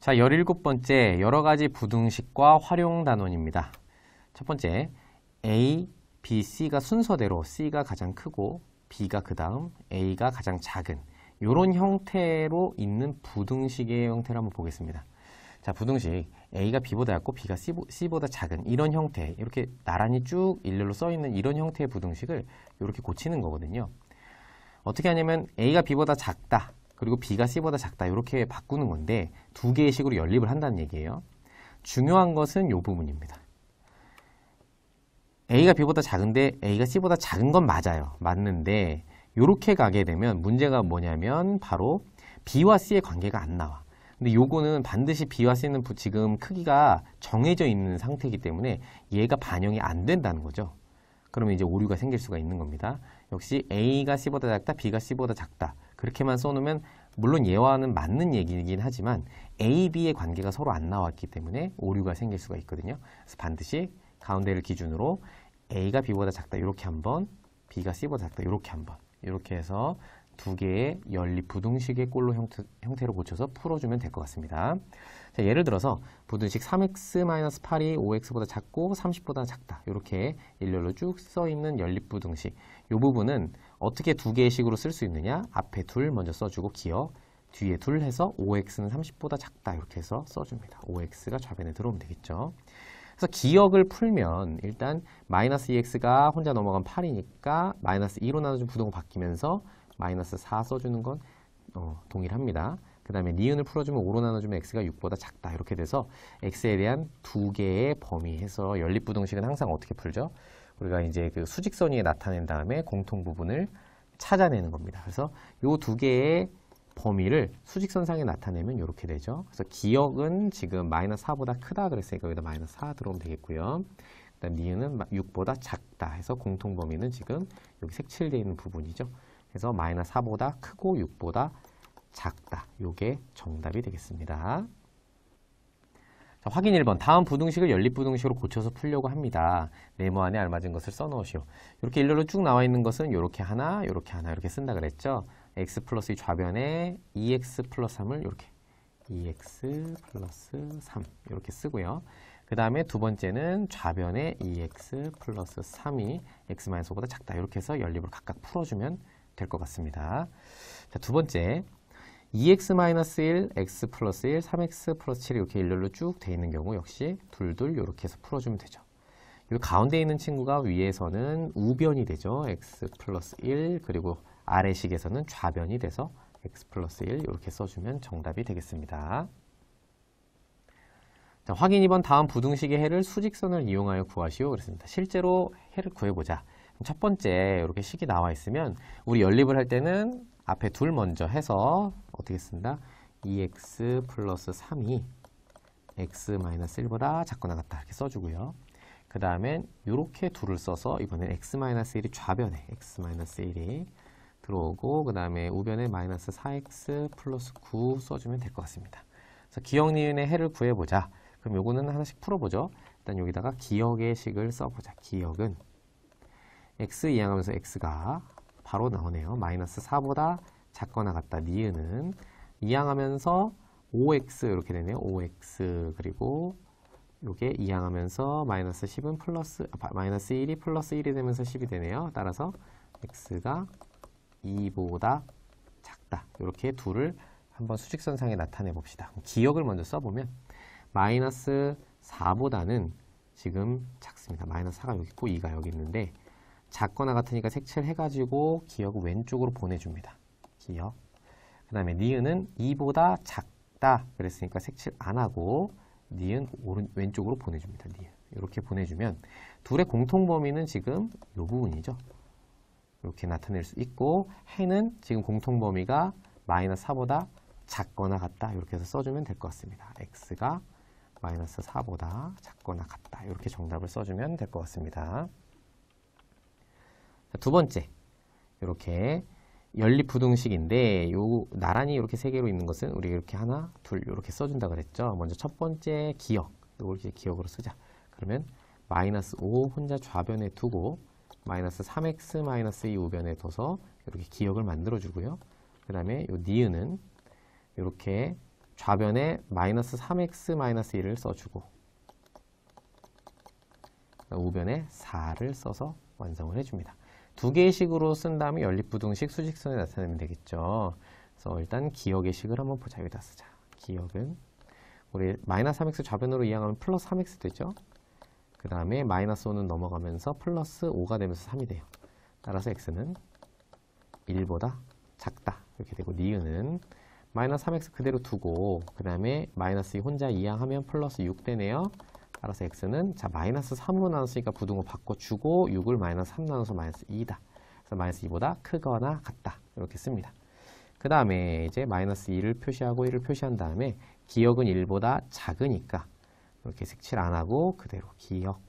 자, 17번째 여러 가지 부등식과 활용 단원입니다. 첫 번째, A, B, C가 순서대로 C가 가장 크고 B가 그 다음 A가 가장 작은 이런 형태로 있는 부등식의 형태를 한번 보겠습니다. 자, 부등식 A가 B보다 작고 B가 C보다 작은 이런 형태, 이렇게 나란히 쭉 일렬로 써 있는 이런 형태의 부등식을 이렇게 고치는 거거든요. 어떻게 하냐면 A가 B보다 작다, 그리고 B가 C보다 작다 이렇게 바꾸는 건데 두 개의 식으로 연립을 한다는 얘기예요. 중요한 것은 이 부분입니다. A가 B보다 작은데 A가 C보다 작은 건 맞아요. 맞는데 이렇게 가게 되면 문제가 뭐냐면 바로 B와 C의 관계가 안 나와. 근데 요거는 반드시 B와 C는 지금 크기가 정해져 있는 상태이기 때문에 얘가 반영이 안 된다는 거죠. 그러면 이제 오류가 생길 수가 있는 겁니다. 역시 A가 C보다 작다, B가 C보다 작다. 그렇게만 써놓으면 물론 얘와는 맞는 얘기이긴 하지만 A, B의 관계가 서로 안 나왔기 때문에 오류가 생길 수가 있거든요. 그래서 반드시 가운데를 기준으로 A가 B보다 작다 이렇게 한번, B가 C보다 작다 이렇게 한번, 이렇게 해서 두 개의 연립 부등식의 꼴로 형태로 고쳐서 풀어주면 될 것 같습니다. 자, 예를 들어서 부등식 3x-8이 5x보다 작고 30보다 작다. 이렇게 일렬로 쭉 써있는 연립 부등식. 이 부분은 어떻게 두 개의 식으로 쓸 수 있느냐? 앞에 둘 먼저 써주고 기억, 뒤에 둘 해서 5x는 30보다 작다. 이렇게 해서 써줍니다. 5x가 좌변에 들어오면 되겠죠. 그래서 기억을 풀면 일단 마이너스 2x가 혼자 넘어간 8이니까 마이너스 2로 나눠준 부등호 바뀌면서 마이너스 4 써주는 건 동일합니다. 그 다음에 니은을 풀어주면 5로 나눠주면 x가 6보다 작다. 이렇게 돼서 x에 대한 두 개의 범위해서 연립부등식은 항상 어떻게 풀죠? 우리가 이제 그 수직선 위에 나타낸 다음에 공통 부분을 찾아내는 겁니다. 그래서 이 두 개의 범위를 수직선상에 나타내면 이렇게 되죠. 그래서 기억은 지금 마이너스 4보다 크다 그랬으니까 여기다 마이너스 4 들어오면 되겠고요. 그다음 니은은 6보다 작다 해서 공통 범위는 지금 여기 색칠되어 있는 부분이죠. 그래서 마이너스 4보다 크고 6보다 작다. 요게 정답이 되겠습니다. 자, 확인 1번. 다음 부등식을 연립부등식으로 고쳐서 풀려고 합니다. 네모 안에 알맞은 것을 써놓으시오. 이렇게 일렬로 쭉 나와 있는 것은 이렇게 하나, 이렇게 하나 이렇게 쓴다 그랬죠. x 플러스 이 좌변에 2x 플러스 3을 이렇게 2x 플러스 3 이렇게 쓰고요. 그 다음에 두 번째는 좌변에 2x 플러스 3이 x-5보다 작다. 이렇게 해서 연립을 각각 풀어주면 될 것 같습니다. 자, 두 번째 2x-1, x 플러스 1, 3x 플러스 7이 이렇게 일렬로 쭉 돼 있는 경우 역시 둘둘 이렇게 해서 풀어주면 되죠. 이 가운데 있는 친구가 위에서는 우변이 되죠. x 플러스 1 그리고 아래식에서는 좌변이 돼서 x 플러스 1 이렇게 써주면 정답이 되겠습니다. 자, 확인 2번. 다음 부등식의 해를 수직선을 이용하여 구하시오. 그랬습니다. 실제로 해를 구해보자. 첫 번째 이렇게 식이 나와 있으면 우리 연립을 할 때는 앞에 둘 먼저 해서 어떻게 쓴다? 2x 플러스 3이 x-1보다 작거나 같다 이렇게 써주고요. 그 다음엔 이렇게 둘을 써서 이번엔 x-1이 좌변에 x-1이 들어오고 그 다음에 우변에 마이너스 4x 플러스 9 써주면 될 것 같습니다. 그래서 기억 니은의 해를 구해보자. 그럼 요거는 하나씩 풀어보죠. 일단 여기다가 기억의 식을 써보자. 기억은 x 이항하면서 x가 바로 나오네요. 마이너스 4보다 작거나 같다. 니은은 이항하면서 5x 이렇게 되네요. 5x 그리고 요게 이항하면서 마이너스 10은 플러스 마이너스 1이 플러스 1이 되면서 10이 되네요. 따라서 x가 2보다 작다. 이렇게 둘을 한번 수직선상에 나타내 봅시다. 기억을 먼저 써보면 마이너스 4보다는 지금 작습니다. 마이너스 4가 여기 있고 2가 여기 있는데 작거나 같으니까 색칠해가지고 기억을 왼쪽으로 보내줍니다. 기억. 그 다음에 니은은 2보다 작다 그랬으니까 색칠 안 하고 니은 왼쪽으로 보내줍니다. 니은. 이렇게 보내주면 둘의 공통 범위는 지금 이 부분이죠. 이렇게 나타낼 수 있고 해는 지금 공통 범위가 마이너스 4보다 작거나 같다. 이렇게 해서 써주면 될 것 같습니다. x가 마이너스 4보다 작거나 같다. 이렇게 정답을 써주면 될 것 같습니다. 자, 두 번째, 이렇게 연립부등식인데 요 나란히 이렇게 세 개로 있는 것은 우리가 이렇게 하나, 둘 이렇게 써준다 그랬죠. 먼저 첫 번째 기억, 이걸 이제 기억으로 쓰자. 그러면 마이너스 5 혼자 좌변에 두고 마이너스 3x 마이너스 2 우변에 둬서 이렇게 기억을 만들어주고요. 그 다음에 요 니은은 이렇게 좌변에 마이너스 3x 마이너스 1을 써주고 우변에 4를 써서 완성을 해줍니다. 두 개의 식으로 쓴 다음에 연립부등식 수직선에 나타내면 되겠죠. 그래서 일단 기역의 식을 한번 보자. 여기다 쓰자. 기역은 우리 마이너스 3x 좌변으로 이항하면 플러스 3x 되죠. 그 다음에 마이너스 5는 넘어가면서 플러스 5가 되면서 3이 돼요. 따라서 x는 1보다 작다. 이렇게 되고 니은은 마이너스 3x 그대로 두고 그 다음에 마이너스 2 혼자 이항하면 플러스 6 되네요. 따라서 x는 자 마이너스 3으로 나눴으니까 부등호 바꿔주고 6을 마이너스 3 나눠서 마이너스 2다. 그래서 마이너스 2보다 크거나 같다. 이렇게 씁니다. 그 다음에 이제 마이너스 2를 표시하고 1을 표시한 다음에 기역은 1보다 작으니까 이렇게 색칠 안 하고 그대로 기역.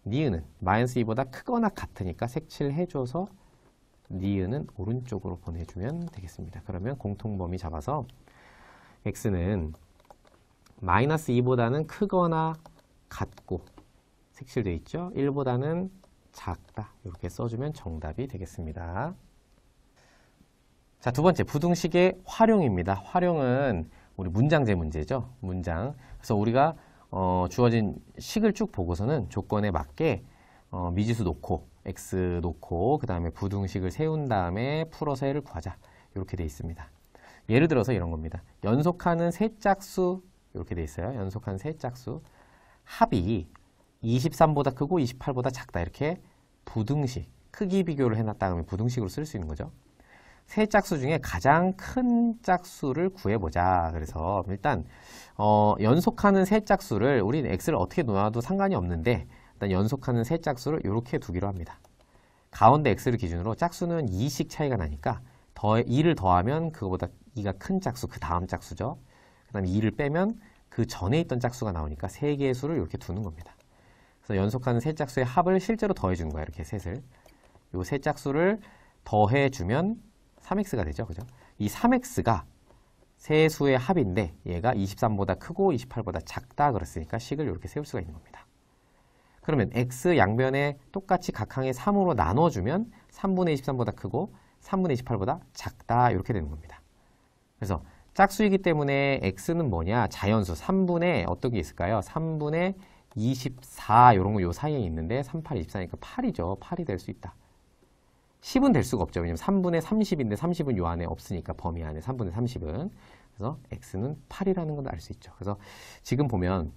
니은은 마이너스 2보다 크거나 같으니까 색칠해줘서 니은은 오른쪽으로 보내주면 되겠습니다. 그러면 공통범위 잡아서 x는 마이너스 2보다는 크거나 같고 색칠되어 있죠. 1보다는 작다. 이렇게 써주면 정답이 되겠습니다. 자, 두 번째 부등식의 활용입니다. 활용은 우리 문장제 문제죠. 문장. 그래서 우리가 주어진 식을 쭉 보고서는 조건에 맞게 미지수 놓고 x 놓고 그 다음에 부등식을 세운 다음에 풀어서 해를 구하자. 이렇게 되어 있습니다. 예를 들어서 이런 겁니다. 연속하는 세 짝수 이렇게 되어 있어요. 연속하는 세 짝수 합이 23보다 크고 28보다 작다. 이렇게 부등식 크기 비교를 해놨다 그러면 부등식으로 쓸 수 있는 거죠. 세 짝수 중에 가장 큰 짝수를 구해보자. 그래서 일단 연속하는 세 짝수를 우리는 x를 어떻게 놓아도 상관이 없는데 일단 연속하는 세 짝수를 이렇게 두기로 합니다. 가운데 x를 기준으로 짝수는 2씩 차이가 나니까 2를 더하면 그거보다 2가 큰 짝수, 그 다음 짝수죠. 그 다음에 2를 빼면 그 전에 있던 짝수가 나오니까 세 개의 수를 이렇게 두는 겁니다. 그래서 연속하는 세 짝수의 합을 실제로 더해준 거야. 이렇게 셋을. 이 세 짝수를 더해주면 3x가 되죠. 그죠? 이 3x가 세 수의 합인데 얘가 23보다 크고 28보다 작다 그랬으니까 식을 이렇게 세울 수가 있는 겁니다. 그러면 x 양변에 똑같이 각항에 3으로 나눠주면 3분의 23보다 크고 3분의 28보다 작다 이렇게 되는 겁니다. 그래서 짝수이기 때문에 x는 뭐냐? 자연수 3분의 어떤 게 있을까요? 3분의 24 이런 거 요 사이에 있는데 38, 24니까 8이죠. 8이 될 수 있다. 10은 될 수가 없죠. 왜냐면 3분의 30인데 30은 요 안에 없으니까 범위 안에 3분의 30은. 그래서 x는 8이라는 걸 알 수 있죠. 그래서 지금 보면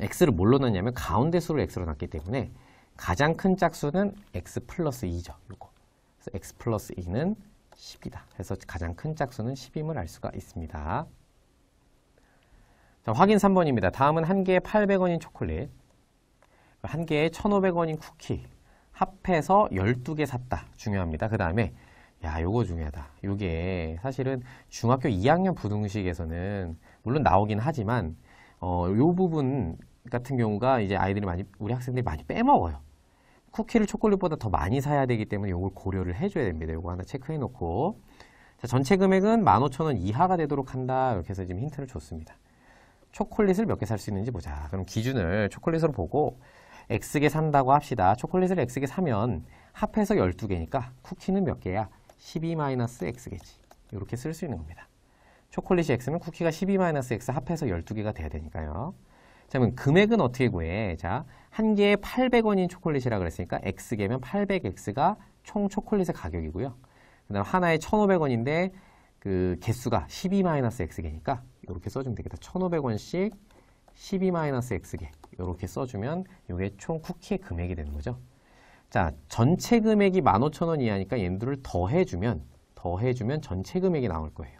x를 뭘로 넣냐면 가운데 수를 x로 놨기 때문에 가장 큰 짝수는 x 플러스 2죠. 요거. 그래서 x 플러스 2는 10이다. 그래서 가장 큰 짝수는 10임을 알 수가 있습니다. 자, 확인 3번입니다. 다음은 한 개에 800원인 초콜릿, 한 개에 1,500원인 쿠키 합해서 12개 샀다. 중요합니다. 그 다음에 야, 요거 중요하다. 요게 사실은 중학교 2학년 부등식에서는 물론 나오긴 하지만 요 부분 같은 경우가 이제 아이들이 우리 학생들이 많이 빼먹어요. 쿠키를 초콜릿보다 더 많이 사야 되기 때문에 요걸 고려를 해줘야 됩니다. 요거 하나 체크해 놓고. 자, 전체 금액은 15,000원 이하가 되도록 한다. 이렇게 해서 지금 힌트를 줬습니다. 초콜릿을 몇 개 살 수 있는지 보자. 그럼 기준을 초콜릿으로 보고 X개 산다고 합시다. 초콜릿을 X개 사면 합해서 12개니까 쿠키는 몇 개야? 12-X개지. 이렇게 쓸 수 있는 겁니다. 초콜릿이 X면 쿠키가 12-X 합해서 12개가 돼야 되니까요. 자, 그러면 금액은 어떻게 구해? 자, 한 개에 800원인 초콜릿이라 그랬으니까 X개면 800X가 총 초콜릿의 가격이고요. 그 다음 하나에 1,500원인데 그 개수가 12-X개니까 이렇게 써주면 되겠다. 1,500원씩 12-X개 이렇게 써주면 이게 총 쿠키의 금액이 되는 거죠. 자, 전체 금액이 15,000원 이하니까 얘네들을 더해주면 전체 금액이 나올 거예요.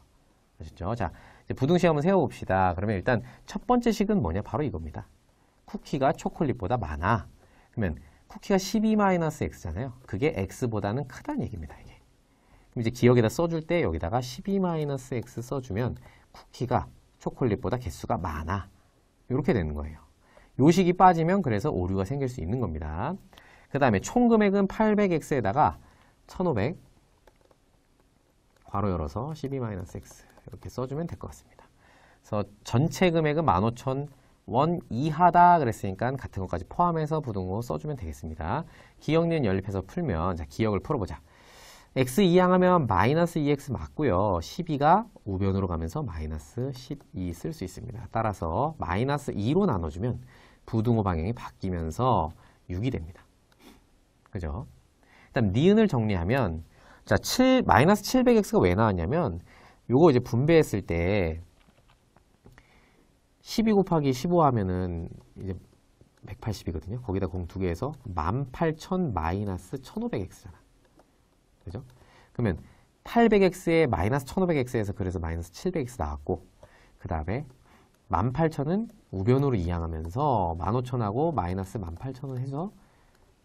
아셨죠? 자, 이제 부등식 한번 세워봅시다. 그러면 일단 첫 번째 식은 뭐냐? 바로 이겁니다. 쿠키가 초콜릿보다 많아. 그러면 쿠키가 12-X잖아요. 그게 X보다는 크다는 얘기입니다. 이게. 그럼 이제 기억에다 써줄 때 여기다가 12-X 써주면 쿠키가 초콜릿보다 개수가 많아. 이렇게 되는 거예요. 요 식이 빠지면 그래서 오류가 생길 수 있는 겁니다. 그 다음에 총 금액은 800X에다가 1,500 괄호 열어서 12-X 이렇게 써주면 될 것 같습니다. 그래서 전체 금액은 15,000원 이하다 그랬으니까 같은 것까지 포함해서 부등호 써주면 되겠습니다. 기억, 니은 연립해서 풀면 자, 기억을 풀어보자. x 이항하면 마이너스 2x 맞고요. 12가 우변으로 가면서 마이너스 12 쓸 수 있습니다. 따라서 마이너스 2로 나눠주면 부등호 방향이 바뀌면서 6이 됩니다. 그죠? 일단 니은을 정리하면 자, 마이너스 700x가 왜 나왔냐면 요거 이제 분배했을 때 12 곱하기 15 하면은 이제 180이거든요. 거기다 공 2개에서 18,000 마이너스 1500x잖아. 그죠? 그러면 800x에 마이너스 1500x에서 그래서 마이너스 700x 나왔고 그 다음에 18,000은 우변으로 이항하면서 15,000하고 마이너스 18,000을 해서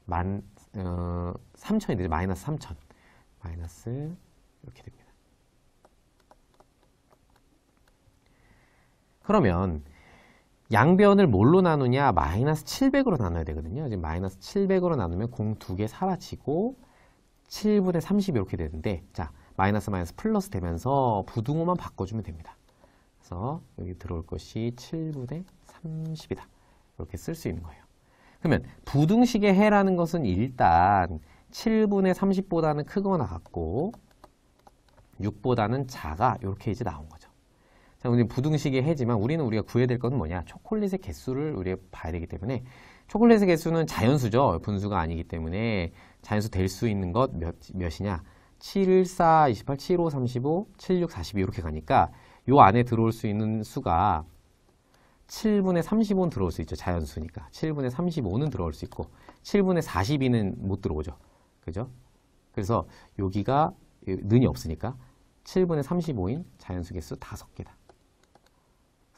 3,000이 되죠. 마이너스 3,000 마이너스 이렇게 됩니다. 그러면 양변을 뭘로 나누냐? 마이너스 700으로 나눠야 되거든요. 지금 마이너스 700으로 나누면 공 2개 사라지고 7분의 30 이렇게 되는데 자, 마이너스 마이너스 플러스 되면서 부등호만 바꿔주면 됩니다. 그래서 여기 들어올 것이 7분의 30이다. 이렇게 쓸 수 있는 거예요. 그러면 부등식의 해라는 것은 일단 7분의 30보다는 크거나 같고 6보다는 작아 이렇게 이제 나온 거죠. 자, 우리 부등식의 해지만 우리가 구해야 될 건 뭐냐? 초콜릿의 개수를 우리가 봐야 되기 때문에 초콜릿의 개수는 자연수죠. 분수가 아니기 때문에 자연수 될 수 있는 것 몇이냐? 7, 1, 4, 28, 7, 5, 35, 7, 6, 42 이렇게 가니까 요 안에 들어올 수 있는 수가 7분의 35는 들어올 수 있죠. 자연수니까. 7분의 35는 들어올 수 있고 7분의 42는 못 들어오죠. 그죠? 그래서 여기가 는이 없으니까 7분의 35인 자연수 개수 5개다.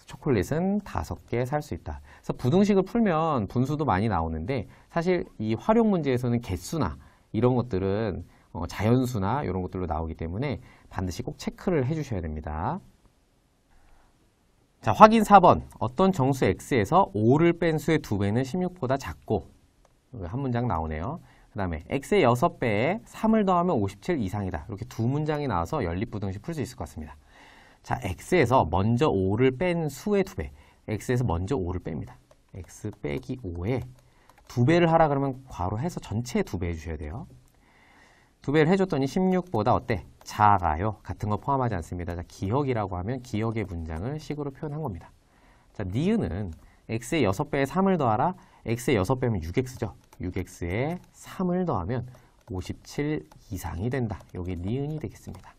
초콜릿은 5개 살 수 있다. 그래서 부등식을 풀면 분수도 많이 나오는데 사실 이 활용 문제에서는 개수나 이런 것들은 자연수나 이런 것들로 나오기 때문에 반드시 꼭 체크를 해주셔야 됩니다. 자, 확인 4번. 어떤 정수 x에서 5를 뺀 수의 2배는 16보다 작고 한 문장 나오네요. 그 다음에 x의 6배에 3을 더하면 57 이상이다. 이렇게 두 문장이 나와서 연립부등식 풀 수 있을 것 같습니다. 자, x에서 먼저 5를 뺀 수의 2배. x에서 먼저 5를 뺍니다. x 빼기 5에 2배를 하라 그러면 괄호해서 전체에 2배 해주셔야 돼요. 2배를 해줬더니 16보다 어때? 작아요. 같은 거 포함하지 않습니다. 자, 기억이라고 하면 기억의 문장을 식으로 표현한 겁니다. 자, 니은은 x의 6배에 3을 더하라. x의 6배면 6x죠. 6x에 3을 더하면 57 이상이 된다. 여기 니은이 되겠습니다.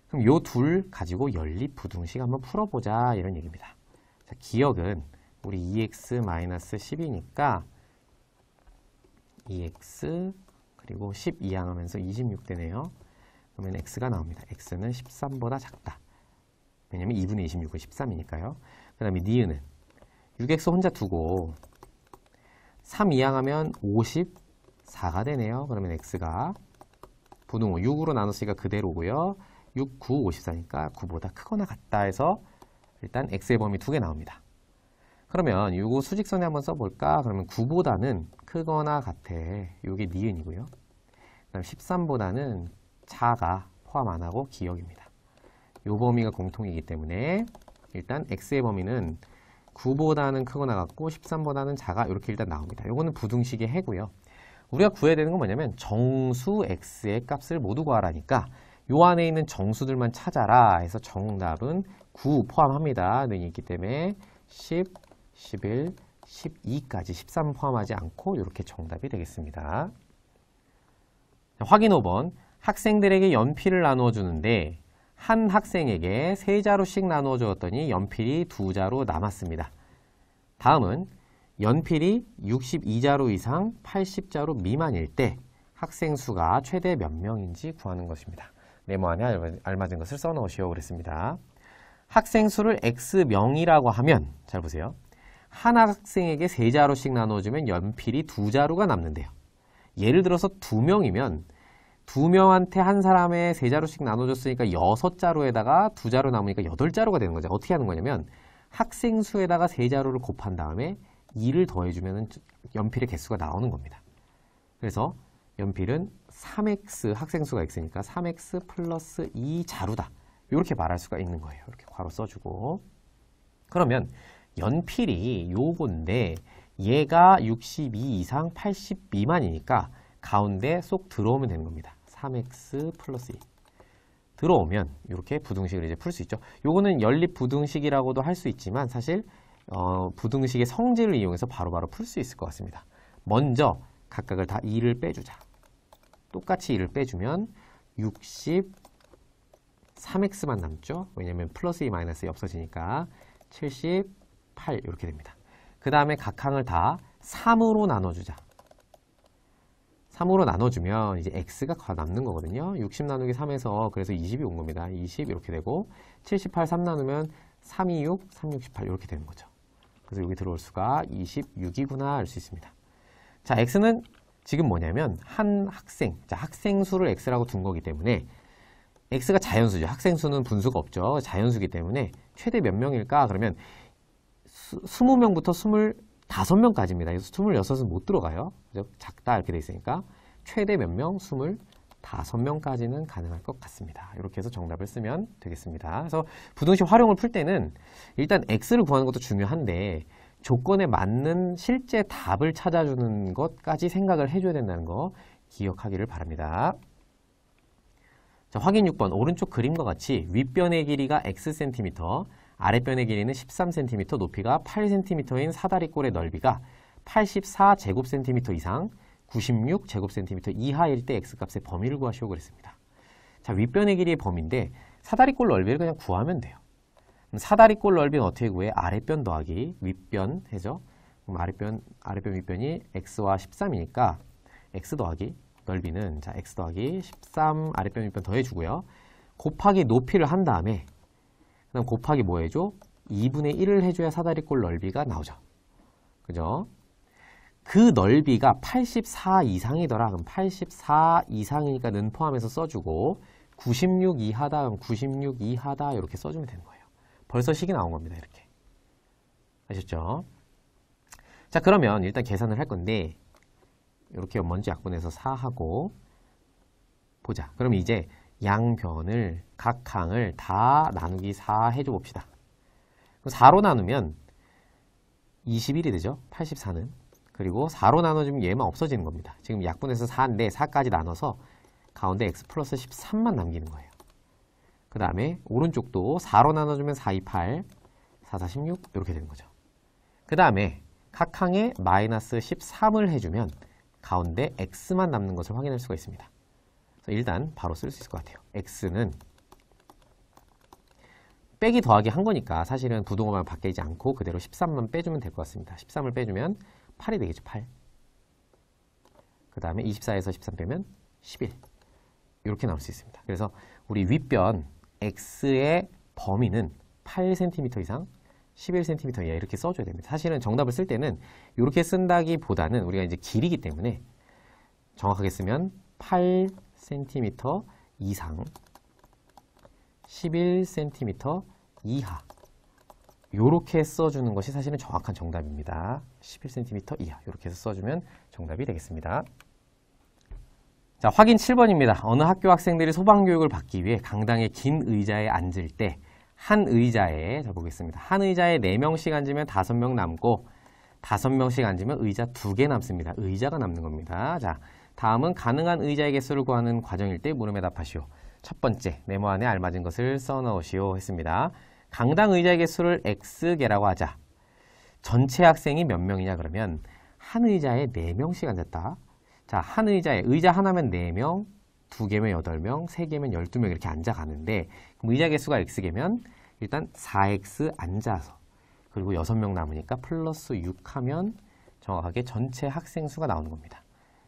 그럼 요 둘 가지고 연립부등식 한번 풀어보자 이런 얘기입니다. 자, 기억은 우리 2x-10이니까 2x 그리고 10 이항하면서 26 되네요. 그러면 x가 나옵니다. x는 13보다 작다. 왜냐면 2분의 26은 13이니까요. 그 다음에 니은은 6x 혼자 두고 3 이항하면 54가 되네요. 그러면 x가 부등호 6으로 나눴으니까 그대로고요. 6, 9, 54니까 9보다 크거나 같다 해서 일단 x의 범위 2개 나옵니다. 그러면 이거 수직선에 한번 써볼까? 그러면 9보다는 크거나 같아. 이게 니은이고요. 그 다음 13보다는 작아 포함 안 하고 기억입니다. 이 범위가 공통이기 때문에 일단 x의 범위는 9보다는 크거나 같고 13보다는 작아 이렇게 일단 나옵니다. 이거는 부등식의 해고요. 우리가 구해야 되는 건 뭐냐면 정수 x의 값을 모두 구하라니까 요 안에 있는 정수들만 찾아라 해서 정답은 9 포함합니다. 는이 있기 때문에 10, 11, 12까지 13 포함하지 않고 이렇게 정답이 되겠습니다. 자, 확인 5번. 학생들에게 연필을 나누어 주는데 한 학생에게 3자루씩 나누어 주었더니 연필이 2자루 남았습니다. 다음은 연필이 62자루 이상 80자루 미만일 때 학생 수가 최대 몇 명인지 구하는 것입니다. 네모 안에 알맞은 것을 써놓으시오 그랬습니다. 학생 수를 x명이라고 하면 잘 보세요. 한 학생에게 3자루씩 나눠주면 연필이 2자루가 남는데요. 예를 들어서 2명이면 2명한테 한 사람에 3자루씩 나눠줬으니까 6자루에다가 2자루 남으니까 8자루가 되는 거죠. 어떻게 하는 거냐면 학생 수에다가 3자루를 곱한 다음에 2를 더해주면 연필의 개수가 나오는 겁니다. 그래서 연필은 3x, 학생 수가 x니까 3x 플러스 2자루다. 이렇게 말할 수가 있는 거예요. 이렇게 괄호 써주고. 그러면 연필이 요건데 얘가 62 이상 80 미만이니까 가운데 쏙 들어오면 되는 겁니다. 3x 플러스 2 들어오면 이렇게 부등식을 이제 풀 수 있죠. 요거는 연립 부등식이라고도 할 수 있지만 사실 부등식의 성질을 이용해서 바로바로 풀 수 있을 것 같습니다. 먼저 각각을 다 2를 빼주자. 똑같이 2를 빼주면 63x만 남죠. 왜냐면 플러스 2 마이너스 2 없어지니까 78 이렇게 됩니다. 그 다음에 각 항을 다 3으로 나눠주자. 3으로 나눠주면 이제 x가 남는 거거든요. 60 나누기 3에서 그래서 20이 온 겁니다. 20 이렇게 되고 78 3 나누면 326, 368 이렇게 되는 거죠. 그래서 여기 들어올 수가 26이구나 알 수 있습니다. 자, x는 지금 뭐냐면 한 학생, 자, 학생 수를 x라고 둔 거기 때문에 x가 자연수죠. 학생 수는 분수가 없죠. 자연수기 때문에 최대 몇 명일까? 그러면 20명부터 25명까지입니다. 그래서 26은 못 들어가요. 그죠? 작다 이렇게 돼 있으니까 최대 몇 명? 25명까지는 가능할 것 같습니다. 이렇게 해서 정답을 쓰면 되겠습니다. 그래서 부등식 활용을 풀 때는 일단 x를 구하는 것도 중요한데 조건에 맞는 실제 답을 찾아주는 것까지 생각을 해줘야 된다는 거 기억하기를 바랍니다. 자, 확인 6번 오른쪽 그림과 같이 윗변의 길이가 x cm, 아랫변의 길이는 13cm, 높이가 8cm인 사다리꼴의 넓이가 84제곱cm 이상 96제곱cm 이하일 때 x값의 범위를 구하시오 그랬습니다. 자, 윗변의 길이의 범위인데 사다리꼴 넓이를 그냥 구하면 돼요. 사다리꼴 넓이는 어떻게 구해? 아랫변 더하기 윗변 해죠. 그럼 아랫변 윗변이 x와 13이니까 x 더하기 넓이는 자 x 더하기 13 아랫변 윗변 더해주고요. 곱하기 높이를 한 다음에 그다음 곱하기 뭐 해줘? 2분의 1을 해줘야 사다리꼴 넓이가 나오죠. 그죠? 그 넓이가 84 이상이더라. 그럼 84 이상이니까 는 포함해서 써주고 96 이하다. 그럼 96 이하다. 이렇게 써주면 되는 거예요. 벌써 식이 나온 겁니다. 이렇게. 아셨죠? 자, 그러면 일단 계산을 할 건데 이렇게 먼저 약분해서 4하고 보자. 그럼 이제 양변을 각 항을 다 나누기 4 해줘 봅시다. 4로 나누면 21이 되죠. 84는. 그리고 4로 나눠주면 얘만 없어지는 겁니다. 지금 약분해서 4인데 4까지 나눠서 가운데 x 플러스 13만 남기는 거예요. 그 다음에 오른쪽도 4로 나눠주면 4, 2, 8, 4, 4, 16 이렇게 되는 거죠. 그 다음에 각 항에 마이너스 13을 해주면 가운데 x만 남는 것을 확인할 수가 있습니다. 그래서 일단 바로 쓸 수 있을 것 같아요. x는 빼기 더하기 한 거니까 사실은 부동호만 바뀌지 않고 그대로 13만 빼주면 될 것 같습니다. 13을 빼주면 8이 되겠죠. 8. 그 다음에 24에서 13 빼면 11. 이렇게 나올 수 있습니다. 그래서 우리 윗변 x의 범위는 8cm 이상 11cm 이하 이렇게 써줘야 됩니다. 사실은 정답을 쓸 때는 이렇게 쓴다기보다는 우리가 이제 길이기 때문에 정확하게 쓰면 8cm 이상 11cm 이하 이렇게 써주는 것이 사실은 정확한 정답입니다. 11cm 이하 이렇게 해서 써주면 정답이 되겠습니다. 자, 확인 7번입니다. 어느 학교 학생들이 소방교육을 받기 위해 강당의 긴 의자에 앉을 때 한 의자에, 자 보겠습니다. 한 의자에 4명씩 앉으면 5명 남고 5명씩 앉으면 의자 2개 남습니다. 의자가 남는 겁니다. 자, 다음은 가능한 의자의 개수를 구하는 과정일 때 물음에 답하시오. 첫 번째, 네모 안에 알맞은 것을 써넣으시오 했습니다. 강당 의자의 개수를 x개라고 하자. 전체 학생이 몇 명이냐 그러면 한 의자에 4명씩 앉았다. 자, 한 의자에 의자 하나면 4명, 2개면 8명, 3개면 12명 이렇게 앉아가는데 그럼 의자 개수가 x개면 일단 4x 앉아서 그리고 6명 남으니까 플러스 6 하면 정확하게 전체 학생 수가 나오는 겁니다.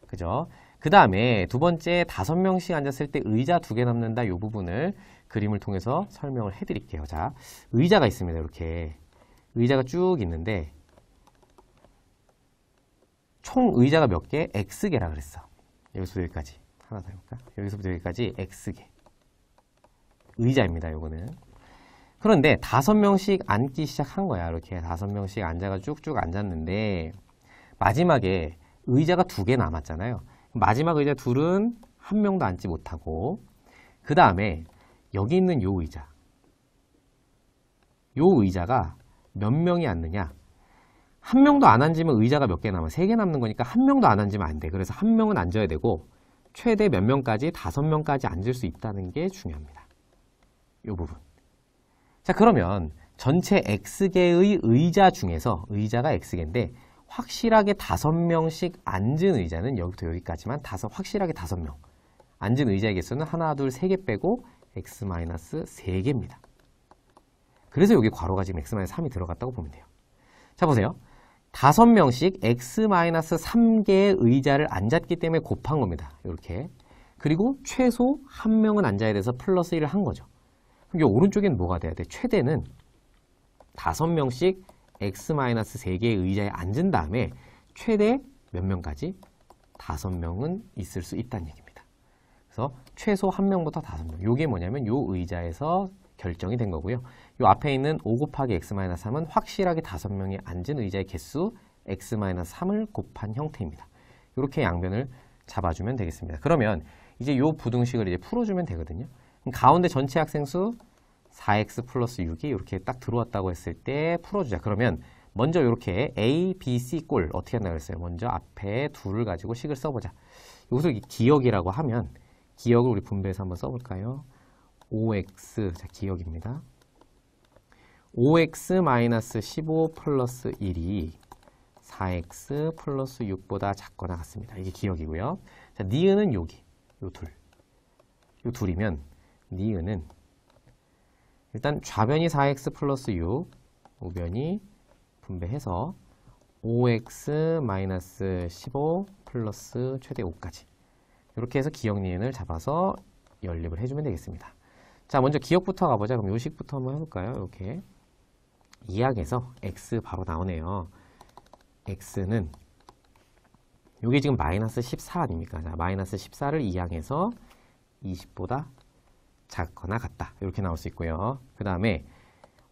그죠? 그 다음에 두 번째 5명씩 앉았을 때 의자 2개 남는다 이 부분을 그림을 통해서 설명을 해드릴게요. 자, 의자가 있습니다. 이렇게 의자가 쭉 있는데 총 의자가 몇 개? x개라 그랬어. 여기서부터 여기까지 하나 더 해볼까? 여기서부터 여기까지 x개 의자입니다. 요거는. 그런데 5명씩 앉기 시작한 거야. 이렇게 5명씩 앉아가 쭉쭉 앉았는데 마지막에 의자가 2개 남았잖아요. 마지막 의자 둘은 한 명도 앉지 못하고 그 다음에 여기 있는 요 의자 요 의자가 몇 명이 앉느냐 한 명도 안 앉으면 의자가 몇 개 남아? 3개 남는 거니까 한 명도 안 앉으면 안 돼. 그래서 한 명은 앉아야 되고 최대 몇 명까지? 5명까지 앉을 수 있다는 게 중요합니다. 이 부분. 자, 그러면 전체 X개의 의자 중에서 의자가 X개인데 확실하게 5명씩 앉은 의자는 여기부터 여기까지만 확실하게 5명. 앉은 의자의 개수는 하나, 둘, 3개 빼고 X-3개입니다. 그래서 여기 괄호가 지금 X-3이 들어갔다고 보면 돼요. 자, 보세요. 5명씩 X-3개의 의자를 앉았기 때문에 곱한 겁니다. 이렇게. 그리고 최소 1명은 앉아야 돼서 플러스 1을 한 거죠. 그럼 이 오른쪽에는 뭐가 돼야 돼? 최대는 5명씩 X-3개의 의자에 앉은 다음에 최대 몇 명까지? 5명은 있을 수 있다는 얘기입니다. 그래서 최소 1명부터 5명. 이게 뭐냐면 이 의자에서 결정이 된 거고요. 이 앞에 있는 5 곱하기 X-3은 확실하게 5명이 앉은 의자의 개수 X-3을 곱한 형태입니다. 이렇게 양변을 잡아주면 되겠습니다. 그러면 이제 이 부등식을 이제 풀어주면 되거든요. 그럼 가운데 전체 학생 수 4x 플러스 6이 이렇게 딱 들어왔다고 했을 때 풀어주자. 그러면 먼저 이렇게 A, B, C 꼴 어떻게 한다고 했어요? 먼저 앞에 둘을 가지고 식을 써보자. 이것을 기억이라고 하면 기억을 우리 분배해서 한번 써볼까요? 5x, 자, 기억입니다. 5x-15 플러스 1이 4x 플러스 6보다 작거나 같습니다. 이게 기억이고요. 자, 니은은 여기, 요 둘. 요 둘이면 니은은 일단 좌변이 4x 플러스 6, 우변이 분배해서 5x-15 플러스 최대 5까지. 이렇게 해서 기억 니은을 잡아서 연립을 해주면 되겠습니다. 자, 먼저 기억부터 가보자. 그럼 요식부터 한번 해볼까요? 이렇게. 2항에서 x 바로 나오네요. x는 이게 지금 마이너스 14 아닙니까? 자, 마이너스 14를 2항에서 20보다 작거나 같다. 이렇게 나올 수 있고요. 그 다음에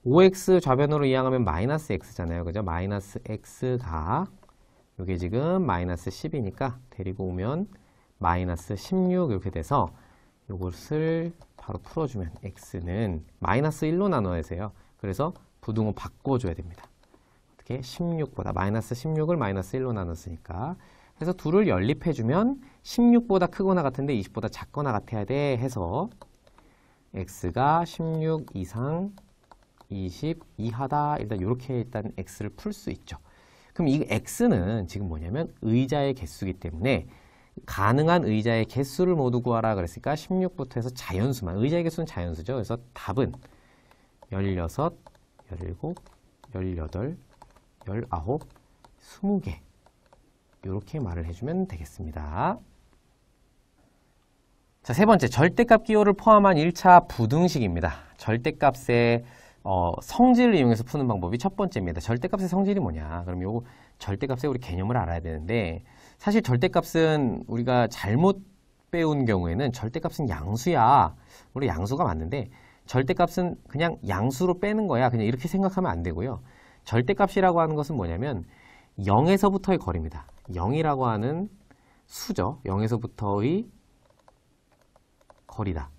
5x 좌변으로 이항하면 마이너스 x잖아요. 그죠? 마이너스 x가 이게 지금 마이너스 10이니까 데리고 오면 마이너스 16 이렇게 돼서 이것을 바로 풀어주면 x는 마이너스 1로 나눠야돼요. 그래서 부등호 바꿔줘야 됩니다. 어떻게? 16보다 마이너스 16을 마이너스 1로 나눴으니까 그래서 둘을 연립해주면 16보다 크거나 같은데 20보다 작거나 같아야 돼 해서 x가 16 이상 20 이하다. 일단 이렇게 일단 x를 풀 수 있죠. 그럼 이 x는 지금 뭐냐면 의자의 개수이기 때문에 가능한 의자의 개수를 모두 구하라 그랬으니까 16부터 해서 자연수만. 의자의 개수는 자연수죠. 그래서 답은 16, 17, 18, 19, 20개 이렇게 말을 해주면 되겠습니다. 자, 세 번째, 절대값 기호를 포함한 1차 부등식입니다. 절대값의 성질을 이용해서 푸는 방법이 첫 번째입니다. 절대값의 성질이 뭐냐? 그럼 요 절대값의 우리 개념을 알아야 되는데 사실 절대값은 우리가 잘못 배운 경우에는 절대값은 양수야. 우리 양수가 맞는데 절대값은 그냥 양수로 빼는 거야. 그냥 이렇게 생각하면 안 되고요. 절대값이라고 하는 것은 뭐냐면 0에서부터의 거리입니다. 0이라고 하는 수죠. 0에서부터의 거리다.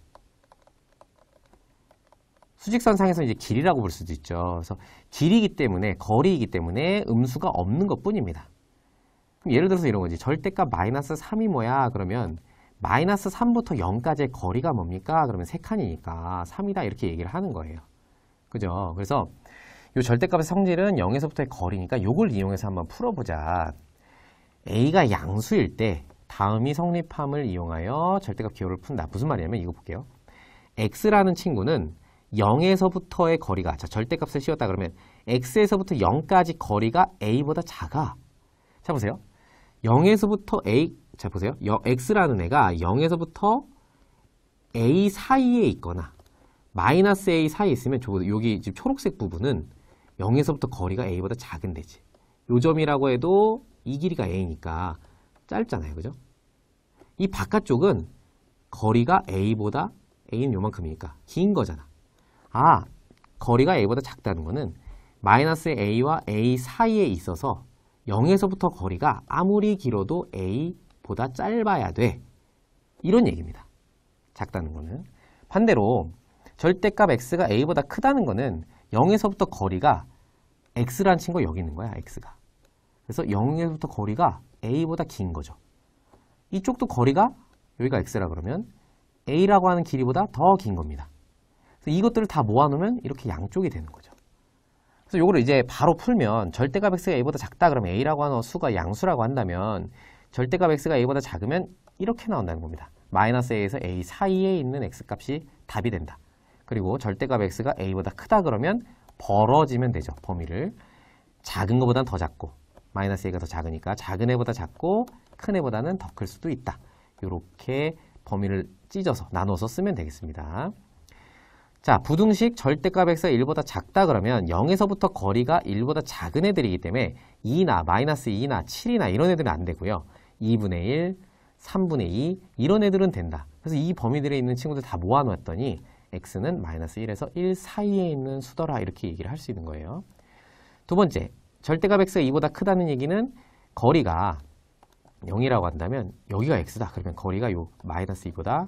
수직선상에서 이제 길이라고 볼 수도 있죠. 그래서 길이기 때문에, 거리이기 때문에 음수가 없는 것 뿐입니다. 그럼 예를 들어서 이런 거지. 절대값 마이너스 3이 뭐야? 그러면 마이너스 3부터 0까지의 거리가 뭡니까? 그러면 3칸이니까 3이다 이렇게 얘기를 하는 거예요. 그죠? 그래서 이 절대값의 성질은 0에서부터의 거리니까 이걸 이용해서 한번 풀어보자. A가 양수일 때 다음이 성립함을 이용하여 절대값 기호를 푼다. 무슨 말이냐면 이거 볼게요. X라는 친구는 0에서부터의 거리가, 자, 절대값을 씌웠다 그러면 X에서부터 0까지 거리가 A보다 작아. 자, 보세요. 0에서부터 A, 자, 보세요. X라는 애가 0에서부터 A 사이에 있거나 마이너스 A 사이에 있으면 여기 지금 초록색 부분은 0에서부터 거리가 A보다 작은 데지. 요 점이라고 해도 이 길이가 A니까 짧잖아요. 그죠? 이 바깥쪽은 거리가 A보다 A는 요만큼이니까 긴 거잖아. 아, 거리가 A보다 작다는 거는 마이너스 A와 A 사이에 있어서 0에서부터 거리가 아무리 길어도 A보다 짧아야 돼. 이런 얘기입니다. 작다는 거는. 반대로 절대값 X가 A보다 크다는 거는 0에서부터 거리가 X라는 친구가 여기 있는 거야. X가. 그래서 0에서부터 거리가 A보다 긴 거죠. 이쪽도 거리가 여기가 x라 그러면 a라고 하는 길이보다 더 긴 겁니다. 그래서 이것들을 다 모아놓으면 이렇게 양쪽이 되는 거죠. 그래서 요거를 이제 바로 풀면 절대값 x가 a보다 작다 그러면 a라고 하는 수가 양수라고 한다면 절대값 x가 a보다 작으면 이렇게 나온다는 겁니다. 마이너스 a에서 a 사이에 있는 x값이 답이 된다. 그리고 절대값 x가 a보다 크다 그러면 벌어지면 되죠. 범위를. 작은 것보다는 더 작고 마이너스 a가 더 작으니까 작은 애보다 작고 큰 애보다는 더 클 수도 있다. 이렇게 범위를 찢어서 나눠서 쓰면 되겠습니다. 자, 부등식 절대값 x가 1보다 작다 그러면 0에서부터 거리가 1보다 작은 애들이기 때문에 2나 마이너스 2나 7이나 이런 애들은 안 되고요. 2분의 1, 3분의 2 이런 애들은 된다. 그래서 이 범위들에 있는 친구들 다 모아놓았더니 x는 마이너스 1에서 1 사이에 있는 수더라 이렇게 얘기를 할 수 있는 거예요. 두 번째, 절대값 x가 2보다 크다는 얘기는 거리가 0이라고 한다면 여기가 x다. 그러면 거리가 요 마이너스 2보다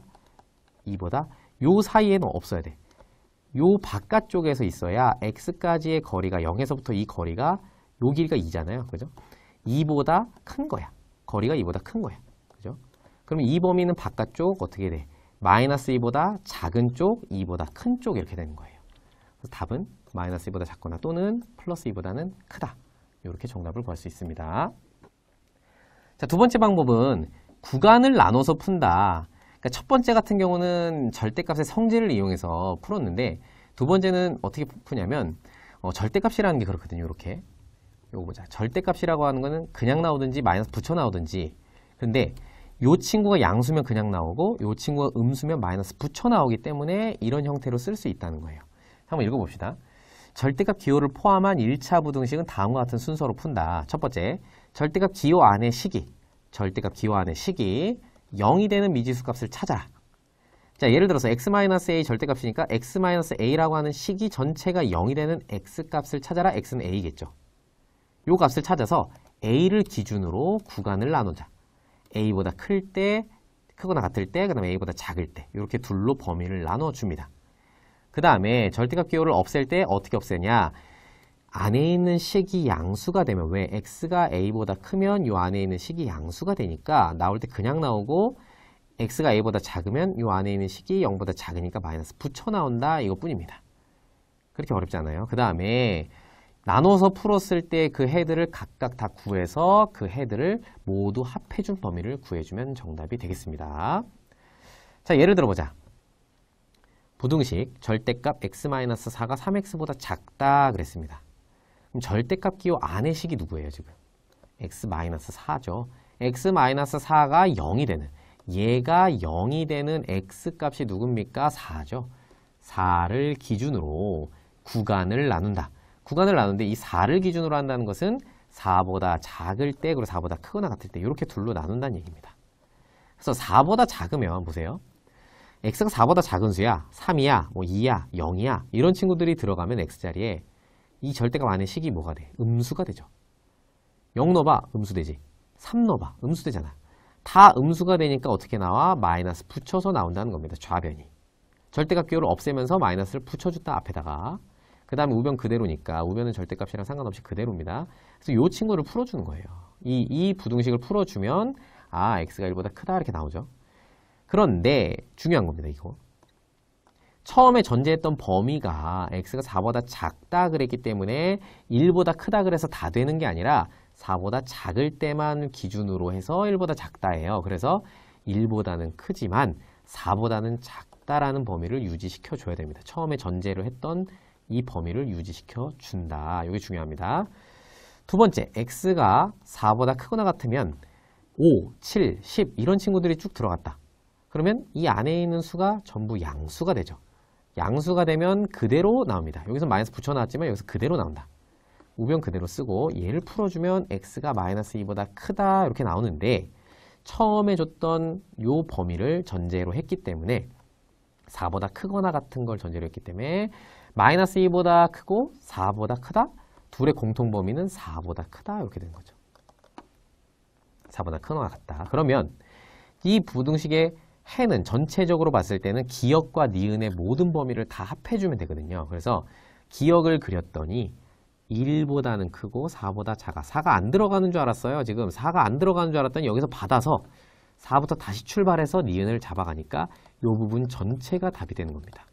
요 사이에는 없어야 돼. 요 바깥쪽에서 있어야 x까지의 거리가 0에서부터 이 거리가 요 길이가 2잖아요. 그죠? 2보다 큰 거야. 거리가 2보다 큰 거야. 그죠? 그러면 이 범위는 바깥쪽 어떻게 돼? 마이너스 2보다 작은 쪽, 2보다 큰 쪽 이렇게 되는 거예요. 그래서 답은 마이너스 2보다 작거나 또는 플러스 2보다는 크다. 이렇게 정답을 구할 수 있습니다. 자, 두 번째 방법은 구간을 나눠서 푼다. 그러니까 첫 번째 같은 경우는 절대값의 성질을 이용해서 풀었는데 두 번째는 어떻게 푸냐면 절대값이라는 게 그렇거든요. 이렇게. 요거 보자. 절대값이라고 하는 거는 그냥 나오든지 마이너스 붙여 나오든지. 근데 요 친구가 양수면 그냥 나오고 요 친구가 음수면 마이너스 붙여 나오기 때문에 이런 형태로 쓸 수 있다는 거예요. 한번 읽어봅시다. 절대값 기호를 포함한 1차 부등식은 다음과 같은 순서로 푼다. 첫 번째, 절대값 기호 안의 식이, 절대값 기호 안의 식이 0이 되는 미지수 값을 찾아라. 자, 예를 들어서 x-a 절대값이니까 x-a라고 하는 식이 전체가 0이 되는 x값을 찾아라. x는 a겠죠. 요 값을 찾아서 a를 기준으로 구간을 나누자. a보다 클 때, 크거나 같을 때, 그 다음에 a보다 작을 때 이렇게 둘로 범위를 나눠줍니다. 그 다음에 절대값 기호를 없앨 때 어떻게 없애냐? 안에 있는 식이 양수가 되면 왜 x가 a보다 크면 요 안에 있는 식이 양수가 되니까 나올 때 그냥 나오고 x가 a보다 작으면 요 안에 있는 식이 0보다 작으니까 마이너스 붙여 나온다 이것뿐입니다. 그렇게 어렵지 않아요. 그 다음에 나눠서 풀었을 때 그 헤드를 각각 다 구해서 그 헤드를 모두 합해준 범위를 구해주면 정답이 되겠습니다. 자, 예를 들어보자. 부등식 절대값 x-4가 3x보다 작다 그랬습니다. 그럼 절대값 기호 안의 식이 누구예요 지금? x-4죠. x-4가 0이 되는 얘가 0이 되는 x값이 누굽니까? 4죠. 4를 기준으로 구간을 나눈다. 구간을 나누는데 이 4를 기준으로 한다는 것은 4보다 작을 때 그리고 4보다 크거나 같을 때 이렇게 둘로 나눈다는 얘기입니다. 그래서 4보다 작으면 보세요. x가 4보다 작은 수야. 3이야, 뭐 2야, 0이야 이런 친구들이 들어가면 x자리에 이 절대값 안에 식이 뭐가 돼? 음수가 되죠. 0 넣어봐. 음수되지. 3 넣어봐. 음수되잖아. 다 음수가 되니까 어떻게 나와? 마이너스 붙여서 나온다는 겁니다. 좌변이. 절대값 기호를 없애면서 마이너스를 붙여줬다 앞에다가. 그 다음에 우변 그대로니까 우변은 절대값이랑 상관없이 그대로입니다. 그래서 이 친구를 풀어주는 거예요. 이 부등식을 풀어주면 아 x가 1보다 크다 이렇게 나오죠. 그런데 중요한 겁니다. 이거. 처음에 전제했던 범위가 x가 4보다 작다 그랬기 때문에 1보다 크다 그래서 다 되는 게 아니라 4보다 작을 때만 기준으로 해서 1보다 작다예요. 그래서 1보다는 크지만 4보다는 작다라는 범위를 유지시켜 줘야 됩니다. 처음에 전제로 했던 이 범위를 유지시켜 준다. 이게 중요합니다. 두 번째, x가 4보다 크거나 같으면 5, 7, 10 이런 친구들이 쭉 들어갔다. 그러면 이 안에 있는 수가 전부 양수가 되죠. 양수가 되면 그대로 나옵니다. 여기서 마이너스 붙여놨지만 여기서 그대로 나온다. 우변 그대로 쓰고 얘를 풀어주면 x가 마이너스 2보다 크다 이렇게 나오는데 처음에 줬던 요 범위를 전제로 했기 때문에 4보다 크거나 같은 걸 전제로 했기 때문에 마이너스 2보다 크고 4보다 크다? 둘의 공통 범위는 4보다 크다 이렇게 되는 거죠. 4보다 크거나 같다. 그러면 이 부등식의 해는 전체적으로 봤을 때는 기역과 니은의 모든 범위를 다 합해주면 되거든요. 그래서 기역을 그렸더니 1보다는 크고 4보다 작아. 4가 안 들어가는 줄 알았어요. 지금 4가 안 들어가는 줄 알았더니 여기서 받아서 4부터 다시 출발해서 니은을 잡아가니까 이 부분 전체가 답이 되는 겁니다.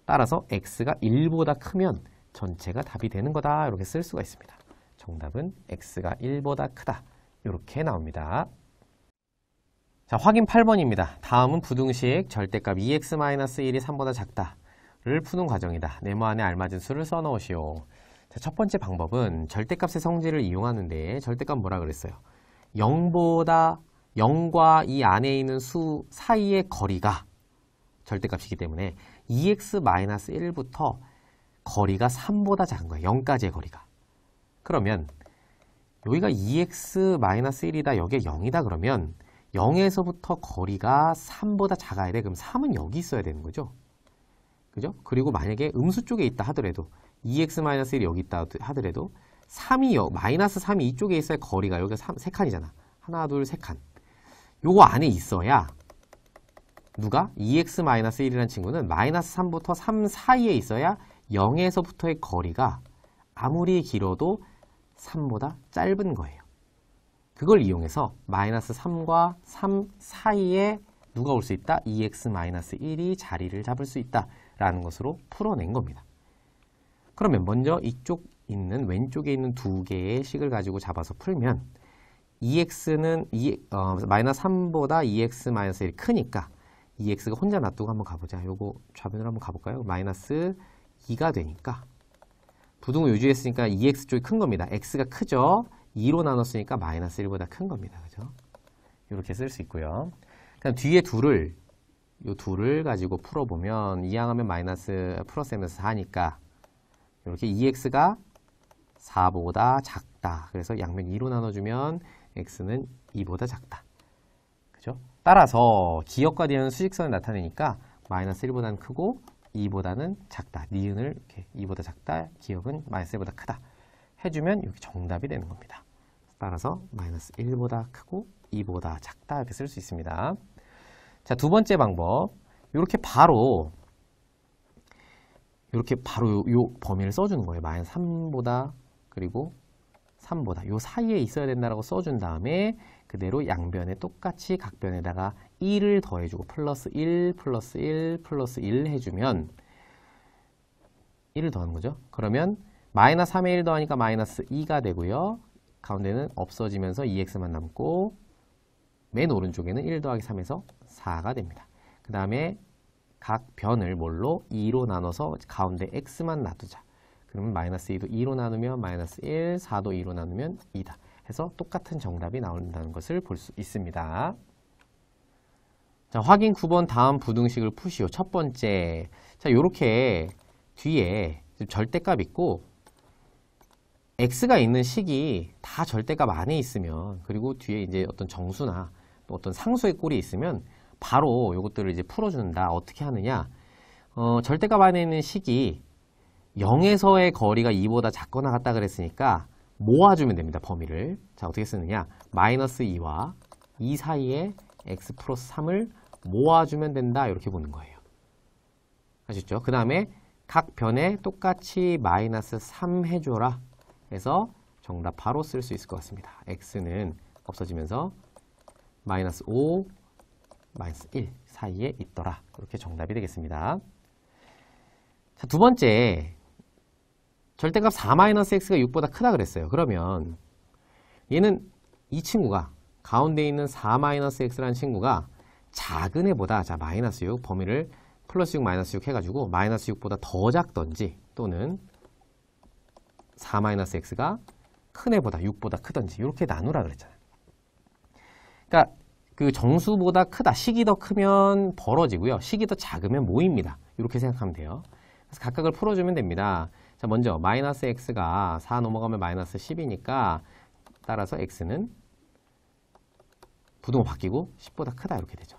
따라서 x가 1보다 크면 전체가 답이 되는 거다. 이렇게 쓸 수가 있습니다. 정답은 x가 1보다 크다. 이렇게 나옵니다. 자, 확인 8번입니다. 다음은 부등식 절대값 2x-1이 3보다 작다를 푸는 과정이다. 네모 안에 알맞은 수를 써넣으시오. 자, 첫 번째 방법은 절대값의 성질을 이용하는데 절대값 뭐라 그랬어요? 0과 이 안에 있는 수 사이의 거리가 절대값이기 때문에 2x-1부터 거리가 3보다 작은 거예요. 0까지의 거리가. 그러면 여기가 2x-1이다. 여기가 0이다. 그러면 0에서부터 거리가 3보다 작아야 돼. 그럼 3은 여기 있어야 되는 거죠. 그죠? 그리고 만약에 음수 쪽에 있다 하더라도 2x-1이 여기 있다 하더라도 마이너스 3이 이쪽에 있어야 거리가 여기가 3칸이잖아. 하나, 둘, 세 칸. 요거 안에 있어야 누가? 2x-1이라는 친구는 마이너스 3부터 3 사이에 있어야 0에서부터의 거리가 아무리 길어도 3보다 짧은 거예요. 그걸 이용해서 마이너스 3과 3 사이에 누가 올 수 있다? 2x-1이 자리를 잡을 수 있다라는 것으로 풀어낸 겁니다. 그러면 먼저 이쪽 있는 왼쪽에 있는 두 개의 식을 가지고 잡아서 풀면 2x는 마이너스 3보다 2x-1이 크니까 2x가 혼자 놔두고 한번 가보자. 요거 좌변으로 한번 가볼까요? 마이너스 2가 되니까 부등호 유지했으니까 2x 쪽이 큰 겁니다. x가 크죠? 2로 나눴으니까 마이너스 1보다 큰 겁니다. 그죠? 이렇게 쓸 수 있고요. 그럼 뒤에 요 둘을 가지고 풀어보면 2항하면 마이너스 플러스 하면서 4니까 이렇게 2x가 4보다 작다. 그래서 양면 2로 나눠주면 x는 2보다 작다. 그죠? 따라서 기역과 니은은 수직선을 나타내니까 마이너스 1보다는 크고 2보다는 작다. 니은을 이렇게 2보다 작다. 기역은 마이너스 1보다 크다. 해주면 이렇게 정답이 되는 겁니다. 따라서 마이너스 1보다 크고 2보다 작다. 이렇게 쓸 수 있습니다. 자, 두 번째 방법. 이렇게 바로 요 범위를 써주는 거예요. 마이너스 3보다 그리고 3보다 요 사이에 있어야 된다라고 써준 다음에 그대로 양변에 똑같이 각변에다가 1을 더해주고 플러스 1, 플러스 1, 플러스 1 해주면 1을 더하는 거죠. 그러면 마이너스 3에 1 더하니까 마이너스 2가 되고요. 가운데는 없어지면서 2x만 남고 맨 오른쪽에는 1 더하기 3에서 4가 됩니다. 그 다음에 각 변을 뭘로? 2로 나눠서 가운데 x만 놔두자. 그러면 마이너스 2도 2로 나누면 마이너스 1, 4도 2로 나누면 2다. 해서 똑같은 정답이 나온다는 것을 볼 수 있습니다. 자, 확인 9번 다음 부등식을 푸시오. 첫 번째. 자, 요렇게 뒤에 절대값 있고 x가 있는 식이 다 절대값 안에 있으면 그리고 뒤에 이제 어떤 정수나 또 어떤 상수의 꼴이 있으면 바로 요것들을 이제 풀어준다. 어떻게 하느냐? 절대값 안에 있는 식이 0에서의 거리가 2보다 작거나 같다 그랬으니까 모아주면 됩니다. 범위를. 자, 어떻게 쓰느냐? 마이너스 2와 2 사이에 x 플러스 3을 모아주면 된다. 이렇게 보는 거예요. 아셨죠? 그 다음에 각 변에 똑같이 마이너스 3 해줘라. 해서 정답 바로 쓸 수 있을 것 같습니다. x는 없어지면서 마이너스 5, 마이너스 1 사이에 있더라. 이렇게 정답이 되겠습니다. 자, 두 번째. 절대값 4-x가 6보다 크다 그랬어요. 그러면 얘는 이 친구가 가운데 있는 4-x라는 친구가 작은 애보다 자 마이너스 6 범위를 플러스 6 마이너스 6 해가지고 마이너스 6보다 더 작던지 또는 4-x가 큰 애보다 6보다 크던지 이렇게 나누라 그랬잖아요. 그러니까 그 정수보다 크다. 식이 더 크면 벌어지고요. 식이 더 작으면 모입니다. 이렇게 생각하면 돼요. 그래서 각각을 풀어주면 됩니다. 자, 먼저 마이너스 x가 4 넘어가면 마이너스 10이니까 따라서 x는 부등호 바뀌고 10보다 크다 이렇게 되죠.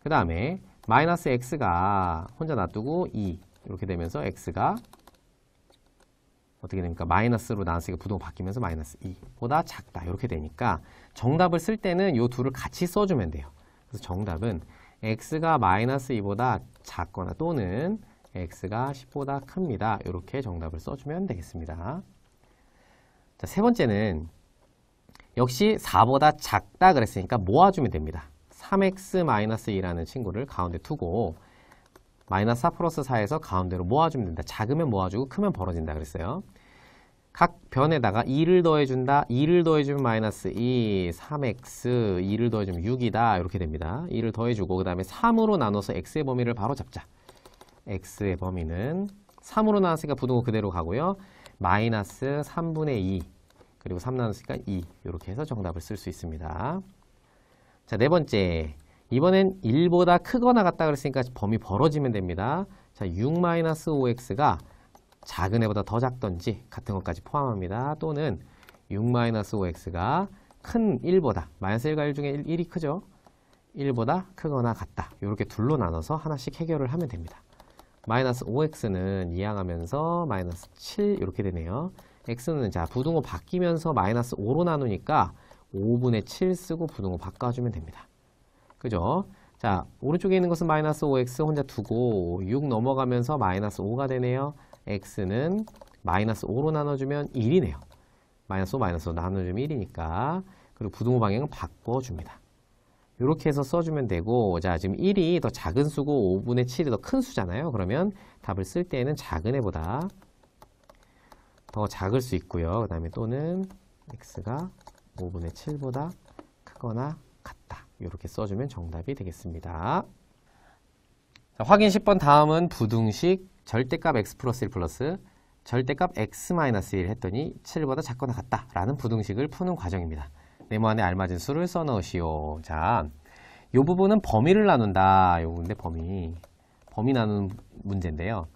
그 다음에 마이너스 x가 혼자 놔두고 2 이렇게 되면서 x가 어떻게 됩니까? 마이너스로 나눴으니까 부등호 바뀌면서 마이너스 2보다 작다 이렇게 되니까 정답을 쓸 때는 이 둘을 같이 써주면 돼요. 그래서 정답은 x가 마이너스 2보다 작거나 또는 x가 10보다 큽니다. 이렇게 정답을 써주면 되겠습니다. 자, 세 번째는 역시 4보다 작다 그랬으니까 모아주면 됩니다. 3x-2라는 친구를 가운데 두고 마이너스 4 플러스 4에서 가운데로 모아주면 된다. 작으면 모아주고 크면 벌어진다 그랬어요. 각 변에다가 2를 더해준다. 2를 더해주면 마이너스 2, 3x, 2를 더해주면 6이다. 이렇게 됩니다. 2를 더해주고 그 다음에 3으로 나눠서 x의 범위를 바로 잡자. x의 범위는 3으로 나눴으니까 부등호 그대로 가고요. 마이너스 3분의 2 그리고 3 나눴으니까 2 이렇게 해서 정답을 쓸 수 있습니다. 자, 네 번째. 이번엔 1보다 크거나 같다 그랬으니까 범위 벌어지면 됩니다. 자, 6-5x가 작은 애보다 더 작던지 같은 것까지 포함합니다. 또는 6-5x가 큰 1보다 마이너스 1과 1 중에 1이 크죠? 1보다 크거나 같다. 이렇게 둘로 나눠서 하나씩 해결을 하면 됩니다. 마이너스 5x는 이항하면서 마이너스 7 이렇게 되네요. x는 자 부등호 바뀌면서 마이너스 5로 나누니까 5분의 7 쓰고 부등호 바꿔주면 됩니다. 그죠? 자, 오른쪽에 있는 것은 마이너스 5x 혼자 두고 6 넘어가면서 마이너스 5가 되네요. x는 마이너스 5로 나눠주면 1이네요. 마이너스 5, 마이너스 5 나눠주면 1이니까. 그리고 부등호 방향은 바꿔줍니다. 이렇게 해서 써주면 되고, 자, 지금 1이 더 작은 수고 5분의 7이 더 큰 수잖아요. 그러면 답을 쓸 때에는 작은 애보다 더 작을 수 있고요. 그 다음에 또는 x가 5분의 7보다 크거나 같다. 이렇게 써주면 정답이 되겠습니다. 자, 확인 10번 다음은 부등식 절대값 x 플러스 1 플러스 절대값 x 마이너스 1 했더니 7보다 작거나 같다 라는 부등식을 푸는 과정입니다. 네모 안에 알맞은 수를 써 넣으시오. 자, 이 부분은 범위를 나눈다. 요건데 범위 나누는 문제인데요.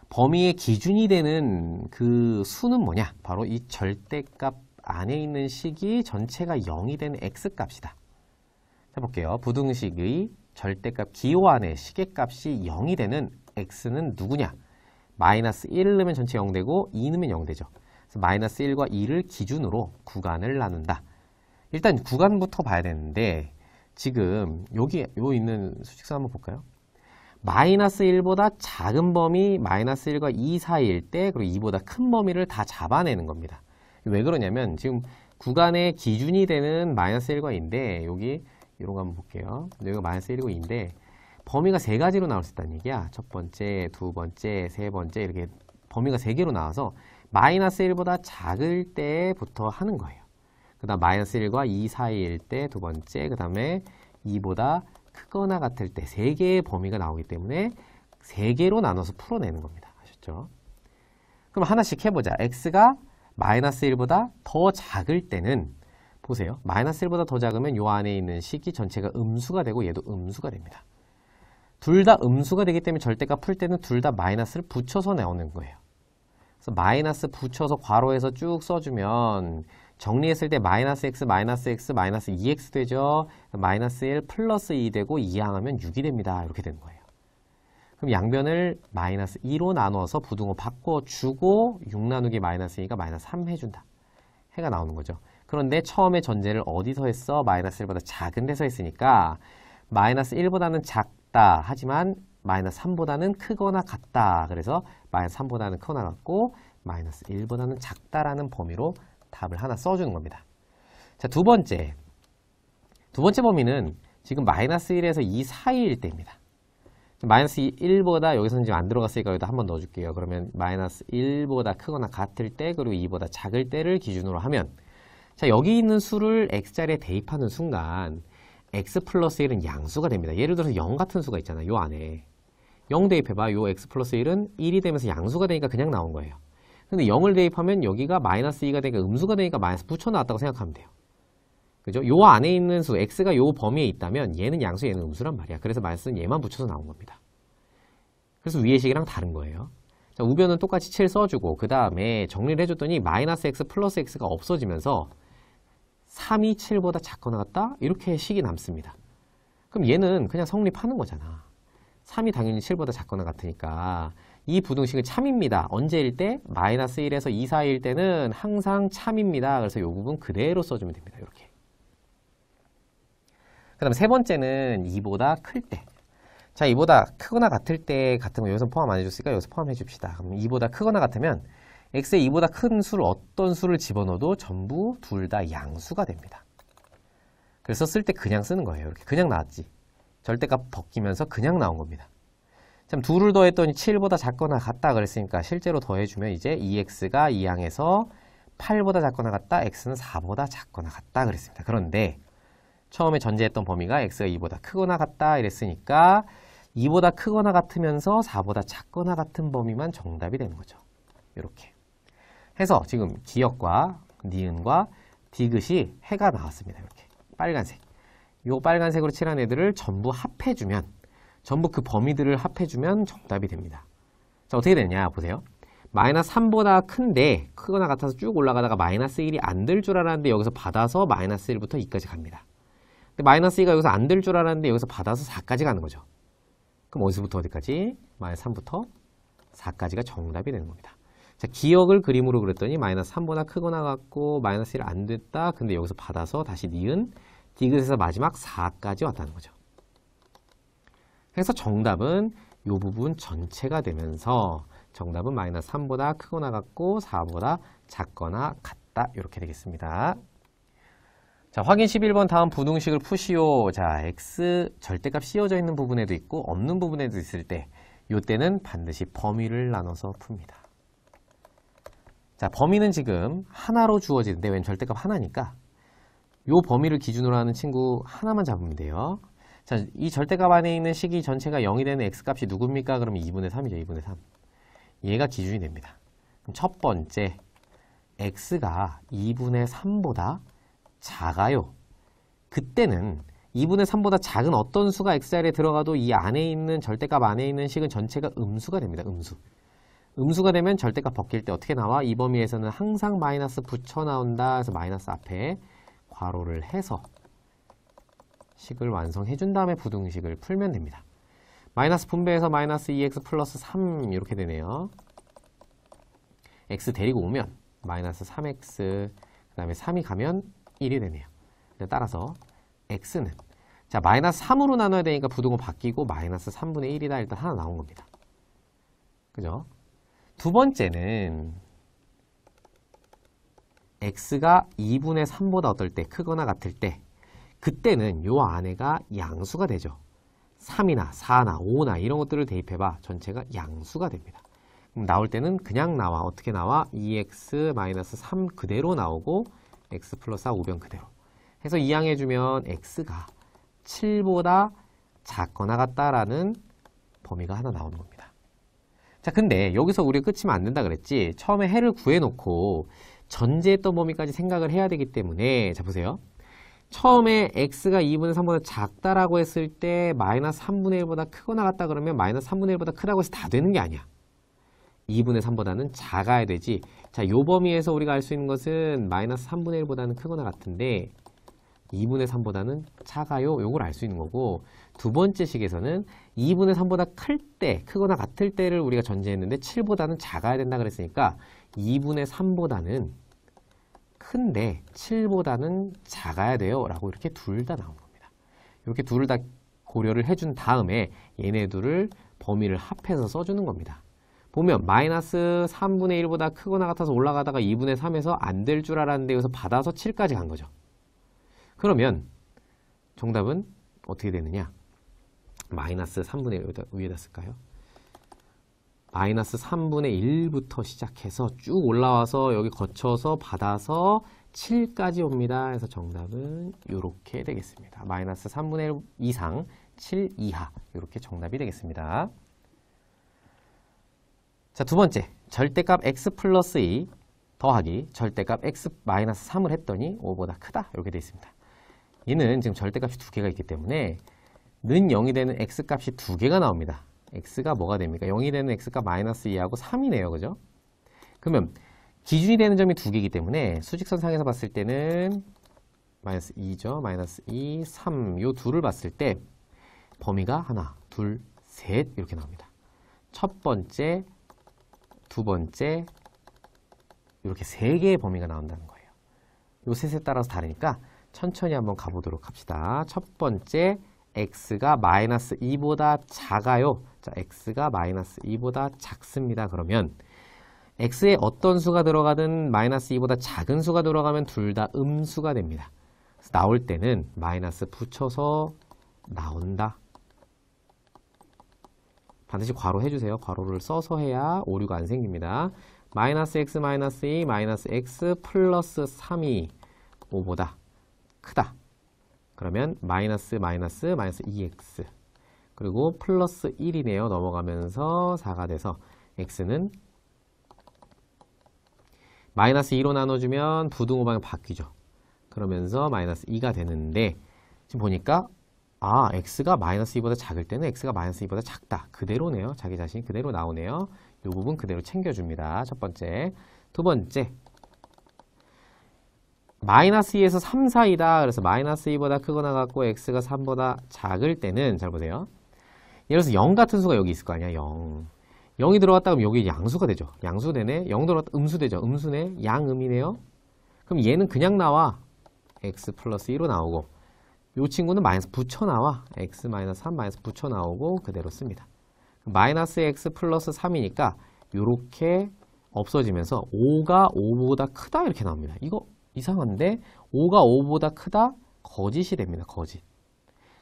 범위의 기준이 되는 그 수는 뭐냐? 바로 이 절대값 안에 있는 식이 전체가 0이 되는 x값이다. 해볼게요. 부등식의 절대값 기호 안에 식의 값이 0이 되는 x는 누구냐? 마이너스 1을 넣으면 전체 0 되고 2 넣으면 0 되죠. 그래서 마이너스 1과 2를 기준으로 구간을 나눈다. 일단 구간부터 봐야 되는데 지금 여기 있는 수직선 한번 볼까요? 마이너스 1보다 작은 범위 마이너스 1과 2 사이일 때 그리고 2보다 큰 범위를 다 잡아내는 겁니다. 왜 그러냐면 지금 구간의 기준이 되는 마이너스 1과 2인데 여기 이런 거 한번 볼게요. 여기가 마이너스 1이고 2인데 범위가 세 가지로 나올 수 있다는 얘기야. 첫 번째, 두 번째, 세 번째 이렇게 범위가 세 개로 나와서 마이너스 1보다 작을 때부터 하는 거예요. 그 다음 마이너스 1과 2 사이일 때 두 번째, 그 다음에 2보다 크거나 같을 때 세 개의 범위가 나오기 때문에 세 개로 나눠서 풀어내는 겁니다. 아셨죠? 그럼 하나씩 해보자. x가 마이너스 1보다 더 작을 때는 보세요. 마이너스 1보다 더 작으면 요 안에 있는 식이 전체가 음수가 되고 얘도 음수가 됩니다. 둘 다 음수가 되기 때문에 절대값 풀 때는 둘 다 마이너스를 붙여서 나오는 거예요. 그래서 마이너스 붙여서 괄호에서 쭉 써주면 정리했을 때 마이너스 x, 마이너스 x, 마이너스 2x 되죠. 마이너스 1 플러스 2 되고 이항하면 6이 됩니다. 이렇게 되는 거예요. 그럼 양변을 마이너스 2로 나눠서 부등호 바꿔주고 6 나누기 마이너스 2가 마이너스 3 해준다. 해가 나오는 거죠. 그런데 처음에 전제를 어디서 했어? 마이너스 1보다 작은 데서 했으니까 마이너스 1보다는 작다. 하지만 마이너스 3보다는 크거나 같다. 그래서 마이너스 3보다는 크거나 같고 마이너스 1보다는 작다라는 범위로 답을 하나 써주는 겁니다. 자, 두 번째 범위는 지금 마이너스 1에서 2 사이일 때입니다. 마이너스 1보다 여기서는 지금 안 들어갔으니까 여기다 한번 넣어줄게요. 그러면 마이너스 1보다 크거나 같을 때 그리고 2보다 작을 때를 기준으로 하면 자, 여기 있는 수를 x자리에 대입하는 순간 x 플러스 1은 양수가 됩니다. 예를 들어서 0 같은 수가 있잖아요. 요 안에 0 대입해봐. 요 x 플러스 1은 1이 되면서 양수가 되니까 그냥 나온 거예요. 근데 0을 대입하면 여기가 마이너스 2가 되니까 음수가 되니까 마이너스 붙여놨다고 생각하면 돼요. 그죠? 요 안에 있는 수 x가 요 범위에 있다면 얘는 양수, 얘는 음수란 말이야. 그래서 마이너스는 얘만 붙여서 나온 겁니다. 그래서 위의 식이랑 다른 거예요. 자, 우변은 똑같이 7 써주고 그 다음에 정리를 해줬더니 마이너스 x 플러스 x가 없어지면서 3이 7보다 작거나 같다? 이렇게 식이 남습니다. 그럼 얘는 그냥 성립하는 거잖아. 3이 당연히 7보다 작거나 같으니까 이 부등식은 참입니다. 언제일 때? 마이너스 1에서 2 사이일 때는 항상 참입니다. 그래서 이 부분 그대로 써주면 됩니다. 이렇게. 그 다음에 세 번째는 2보다 클 때. 자, 2보다 크거나 같을 때 같은 거 여기서 포함 안 해줬으니까 여기서 포함해 줍시다. 그럼 2보다 크거나 같으면 x의 2보다 큰 수를 어떤 수를 집어넣어도 전부 둘 다 양수가 됩니다. 그래서 쓸 때 그냥 쓰는 거예요. 이렇게 그냥 나왔지. 절대값 벗기면서 그냥 나온 겁니다. 참 2를 더했더니 7보다 작거나 같다 그랬으니까 실제로 더해주면 이제 2x가 2항에서 8보다 작거나 같다, x는 4보다 작거나 같다 그랬습니다. 그런데 처음에 전제했던 범위가 x가 2보다 크거나 같다 이랬으니까 2보다 크거나 같으면서 4보다 작거나 같은 범위만 정답이 되는 거죠. 이렇게 해서 지금 기역과 니은과 디귿이 해가 나왔습니다. 이렇게 빨간색. 요 빨간색으로 칠한 애들을 전부 합해주면, 전부 그 범위들을 합해주면 정답이 됩니다. 자, 어떻게 되냐 보세요. 마이너스 3보다 큰데 크거나 같아서 쭉 올라가다가 마이너스 1이 안 될 줄 알았는데 여기서 받아서 마이너스 1부터 2까지 갑니다. 근데 마이너스 2가 여기서 안 될 줄 알았는데 여기서 받아서 4까지 가는 거죠. 그럼 어디서부터 어디까지? 마이너스 3부터 4까지가 정답이 되는 겁니다. 자, 기역을 그림으로 그렸더니 마이너스 3보다 크거나 같고 마이너스 1 안 됐다. 근데 여기서 받아서 다시 니은, 디귿에서 마지막 4까지 왔다는 거죠. 그래서 정답은 이 부분 전체가 되면서 정답은 마이너스 3보다 크거나 같고 4보다 작거나 같다. 이렇게 되겠습니다. 자, 확인 11번 다음 부등식을 푸시오. 자, x 절대값 씌워져 있는 부분에도 있고 없는 부분에도 있을 때 이때는 반드시 범위를 나눠서 풉니다. 자, 범위는 지금 하나로 주어지는데 웬 절대값 하나니까 이 범위를 기준으로 하는 친구 하나만 잡으면 돼요. 자, 이 절대값 안에 있는 식이 전체가 0이 되는 x값이 누굽니까? 그러면 2분의 3이죠. 2분의 3. 얘가 기준이 됩니다. 그럼 첫 번째, x가 2분의 3보다 작아요. 그때는 2분의 3보다 작은 어떤 수가 x자리에 들어가도 이 안에 있는 절대값 안에 있는 식은 전체가 음수가 됩니다. 음수. 음수가 되면 절대값 벗길 때 어떻게 나와? 이 범위에서는 항상 마이너스 붙여 나온다. 그래서 마이너스 앞에 괄호를 해서 식을 완성해 준 다음에 부등식을 풀면 됩니다. 마이너스 분배해서 마이너스 2x 플러스 3 이렇게 되네요. x 데리고 오면 마이너스 3x 그 다음에 3이 가면 1이 되네요. 따라서 x는 자 마이너스 3으로 나눠야 되니까 부등호 바뀌고 마이너스 3분의 1이다. 일단 하나 나온 겁니다. 그죠? 두 번째는 x가 2분의 3보다 어떨 때 크거나 같을 때 그때는 요 안에가 양수가 되죠. 3이나 4나 5나 이런 것들을 대입해봐. 전체가 양수가 됩니다. 그럼 나올 때는 그냥 나와. 어떻게 나와? 2x-3 그대로 나오고 x 플러스 4 우변 그대로. 해서 이항해주면 x가 7보다 작거나 같다라는 범위가 하나 나오는 겁니다. 자, 근데 여기서 우리가 끝이면 안 된다 그랬지. 처음에 해를 구해놓고 전제했던 범위까지 생각을 해야 되기 때문에 자 보세요. 처음에 x가 2분의 3보다 작다라고 했을 때 마이너스 3분의 1보다 크거나 같다 그러면 마이너스 3분의 1보다 크다고 해서 다 되는 게 아니야. 2분의 3보다는 작아야 되지. 자, 요 범위에서 우리가 알 수 있는 것은 마이너스 3분의 1보다는 크거나 같은데 2분의 3보다는 작아요. 요걸 알 수 있는 거고 두 번째 식에서는 2분의 3보다 클 때, 크거나 같을 때를 우리가 전제했는데 7보다는 작아야 된다 그랬으니까 2분의 3보다는 큰데 7보다는 작아야 돼요. 라고 이렇게 둘 다 나온 겁니다. 이렇게 둘을 다 고려를 해준 다음에 얘네 둘을 범위를 합해서 써주는 겁니다. 보면 마이너스 3분의 1보다 크거나 같아서 올라가다가 2분의 3에서 안 될 줄 알았는데 여기서 받아서 7까지 간 거죠. 그러면 정답은 어떻게 되느냐? 마이너스 3분의 1 위에다 쓸까요? 마이너스 3분의 1부터 시작해서 쭉 올라와서 여기 거쳐서 받아서 7까지 옵니다. 그래서 정답은 이렇게 되겠습니다. 마이너스 3분의 1 이상, 7 이하 이렇게 정답이 되겠습니다. 자, 두 번째 절대값 x 플러스 2 더하기 절대값 x 마이너스 3을 했더니 5보다 크다 이렇게 되어 있습니다. 얘는 지금 절대값이 두 개가 있기 때문에 는 0이 되는 x값이 두 개가 나옵니다. x가 뭐가 됩니까? 0이 되는 x가 마이너스 2하고 3이네요. 그죠? 그러면 기준이 되는 점이 두 개이기 때문에 수직선상에서 봤을 때는 마이너스 2죠. 마이너스 2, 3 요 둘을 봤을 때 범위가 하나, 둘, 셋 이렇게 나옵니다. 첫 번째, 두 번째 이렇게 세 개의 범위가 나온다는 거예요. 요 셋에 따라서 다르니까 천천히 한번 가보도록 합시다. 첫 번째 x가 마이너스 2보다 작아요. 자, x가 마이너스 2보다 작습니다. 그러면 x에 어떤 수가 들어가든 마이너스 2보다 작은 수가 들어가면 둘 다 음수가 됩니다. 그래서 나올 때는 마이너스 붙여서 나온다. 반드시 괄호 해주세요. 괄호를 써서 해야 오류가 안 생깁니다. 마이너스 x 마이너스 2 마이너스 x 플러스 3이 5보다 크다. 그러면 마이너스 마이너스 마이너스 2x 그리고 플러스 1이네요. 넘어가면서 4가 돼서 x는 마이너스 2로 나눠주면 부등호방이 바뀌죠. 그러면서 마이너스 2가 되는데 지금 보니까 x가 마이너스 2보다 작을 때는 x가 마이너스 2보다 작다. 그대로네요. 자기 자신 그대로 나오네요. 이 부분 그대로 챙겨줍니다. 첫 번째. 두 번째. 마이너스 2에서 3 사이다. 그래서 마이너스 2보다 크거나 같고 x가 3보다 작을 때는 잘 보세요. 예를 들어서 0 같은 수가 여기 있을 거 아니야. 0. 0이 들어갔다 그러면 여기 양수가 되죠. 양수 되네. 0 들어갔다 음수 되죠. 음수네. 양음이네요. 그럼 얘는 그냥 나와. x 플러스 2로 나오고 이 친구는 마이너스 붙여 나와. x 마이너스 3 마이너스 붙여 나오고 그대로 씁니다. 마이너스 x 플러스 3이니까 이렇게 없어지면서 5가 5보다 크다 이렇게 나옵니다. 이거 이상한데 5가 5보다 크다? 거짓이 됩니다. 거짓.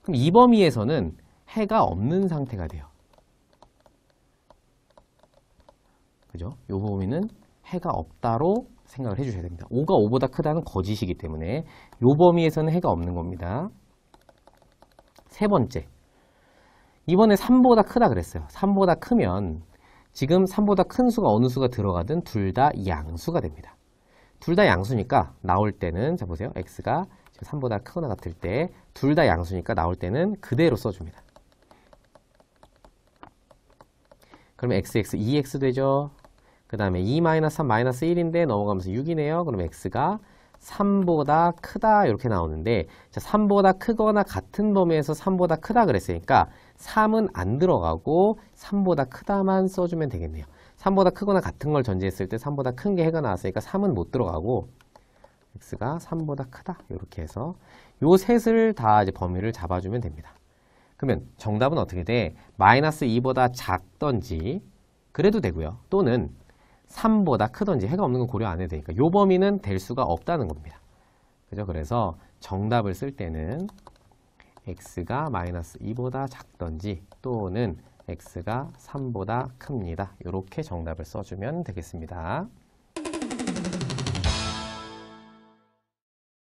그럼 이 범위에서는 해가 없는 상태가 돼요. 그죠? 이 범위는 해가 없다로 생각을 해주셔야 됩니다. 5가 5보다 크다는 거짓이기 때문에 이 범위에서는 해가 없는 겁니다. 세 번째. 이번에 3보다 크다 그랬어요. 3보다 크면 지금 3보다 큰 수가 어느 수가 들어가든 둘 다 양수가 됩니다. 둘 다 양수니까 나올 때는 자 보세요. x가 3보다 크거나 같을 때 둘 다 양수니까 나올 때는 그대로 써줍니다. 그러면 x, 2x 되죠. 그 다음에 2-3 -1인데 넘어가면서 6이네요. 그럼 x가 3보다 크다 이렇게 나오는데 자, 3보다 크거나 같은 범위에서 3보다 크다 그랬으니까 3은 안 들어가고 3보다 크다만 써주면 되겠네요. 3보다 크거나 같은 걸 전제했을 때 3보다 큰 게 해가 나왔으니까 3은 못 들어가고 x가 3보다 크다 이렇게 해서 요 셋을 다 이제 범위를 잡아주면 됩니다. 그러면 정답은 어떻게 돼? 마이너스 2보다 작던지 그래도 되고요. 또는 3보다 크던지 해가 없는 건 고려 안 해도 되니까 이 범위는 될 수가 없다는 겁니다. 그죠? 그래서 정답을 쓸 때는 x가 마이너스 2보다 작던지 또는 x가 3보다 큽니다. 이렇게 정답을 써주면 되겠습니다.